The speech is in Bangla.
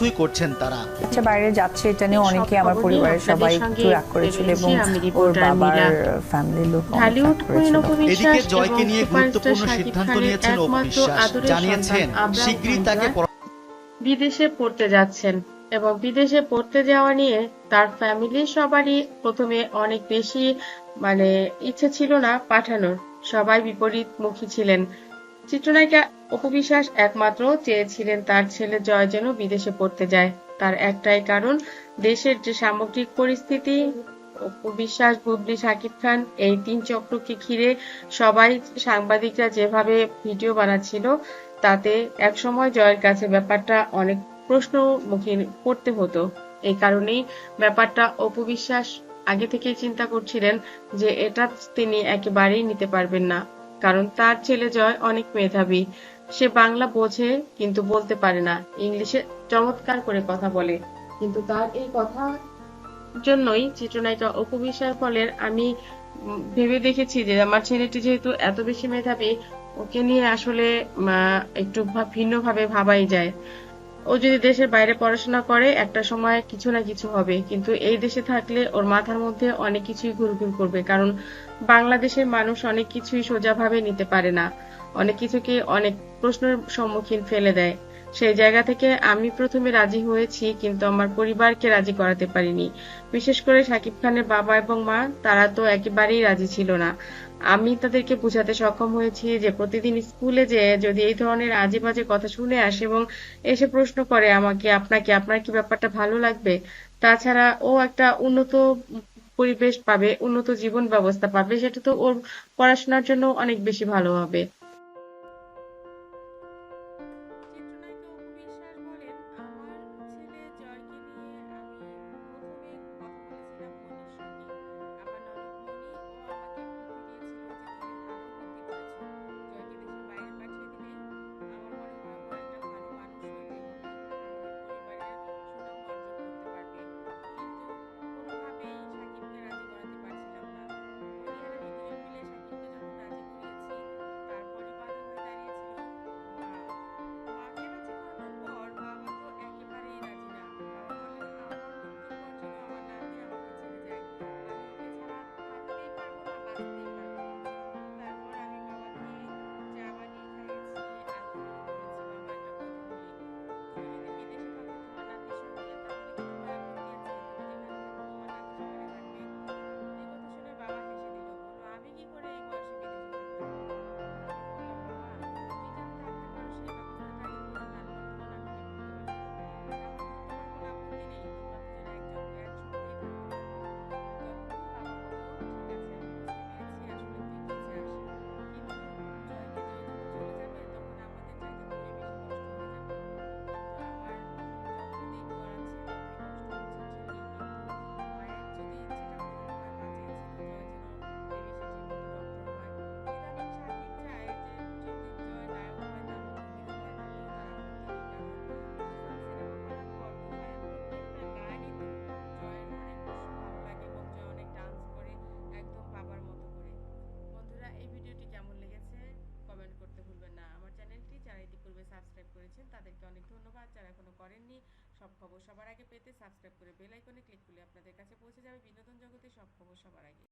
কিছুই করছেন তারা। আচ্ছা, বাইরে যাচ্ছে এটা নিয়ে অনেকে আমার পরিবারের সবাই একটু রাগ করেছিল এবং ওর বাবার ফ্যামিলির লোক অনেক রাগ করেছিল। এদিকে জয়কে নিয়ে গুরুত্বপূর্ণ সিদ্ধান্ত নিয়েছেন অপু বিশ্বাস, জানিয়েছেন শীঘ্রই তাকে বিদেশে পড়তে যাচ্ছেন এবং বিদেশে পড়তে যাওয়া নিয়ে তার ফ্যামিলির সবারই প্রথমে অনেক বেশি ইচ্ছে ছিল না পাঠানোর, সবাই বিপরীতমুখী ছিলেন। চিত্রনায়িকা অপু বিশ্বাস একমাত্র চেয়েছিলেন তার ছেলে জয় যেন বিদেশে পড়তে যায়। তার একটাই কারণ, দেশের যে সামগ্রিক পরিস্থিতি, অপু বিশ্বাস, বুবলি, শাকিব খান এই তিন চক্রকে ঘিরে সবাই সাংবাদিকরা যেভাবে ভিডিও বানাচ্ছিল, তাতে একসময় জয়ের কাছে ব্যাপারটা অনেক প্রশ্নমুখী পড়তে হতো। এই কারণেই ব্যাপারটা অপু বিশ্বাস আগে থেকেই চিন্তা করছিলেন যে এটা তিনি একেবারেই নিতে পারবেন না, কারণ তার ছেলে জয় অনেক মেধাবী। সে বাংলা বোঝে কিন্তু বলতে পারে না, ইংলিশে চমৎকার করে কথা বলে। কিন্তু তার এই কথা জন্যই চিত্রনায়িকা অপু বিশ্বাস বলেন, আমি ভেবে দেখেছি যে আমার ছেলেটি যেহেতু এত বেশি মেধাবী, ওকে নিয়ে আসলে একটু ভিন্নভাবে ভাবাই যায়। ও যদি দেশের বাইরে পড়াশোনা করে একটা সময় কিছু না কিছু হবে, কিন্তু এই দেশে থাকলে ওর মাথার মধ্যে অনেক কিছুই ঘুরঘুর করবে, কারণ বাংলাদেশের মানুষ অনেক কিছুই সোজাভাবে নিতে পারে না, অনেক কিছুকে অনেক প্রশ্নের সম্মুখীন ফেলে দেয়। সেই জায়গা থেকে আমি প্রথমে রাজি হয়েছি, কিন্তু আমার পরিবারকে রাজি করাতে পারিনি। বিশেষ করে শাকিব খানের বাবা এবং মা, তারা তো একেবারেই রাজি ছিল না। আমি তাদেরকে বোঝাতে সক্ষম হয়েছি যে প্রতিদিন স্কুলে যে যদি এই ধরনের আজে বাজে কথা শুনে আসে এবং এসে প্রশ্ন করে আমাকে, আপনাকে, আপনার কি ব্যাপারটা ভালো লাগবে? তাছাড়া ও একটা উন্নত পরিবেশ পাবে, উন্নত জীবন ব্যবস্থা পাবে, সেটা তো ওর পড়াশোনার জন্য অনেক বেশি ভালো হবে। তাদেরকে অনেক ধন্যবাদ, যারা এখনো করেননি সব খবর সবার আগে পেতে সাবস্ক্রাইব করে বেল আইকনে ক্লিক করলে আপনাদের কাছে পৌঁছে যাবে বিনোদন জগতের সব খবর সবার আগে।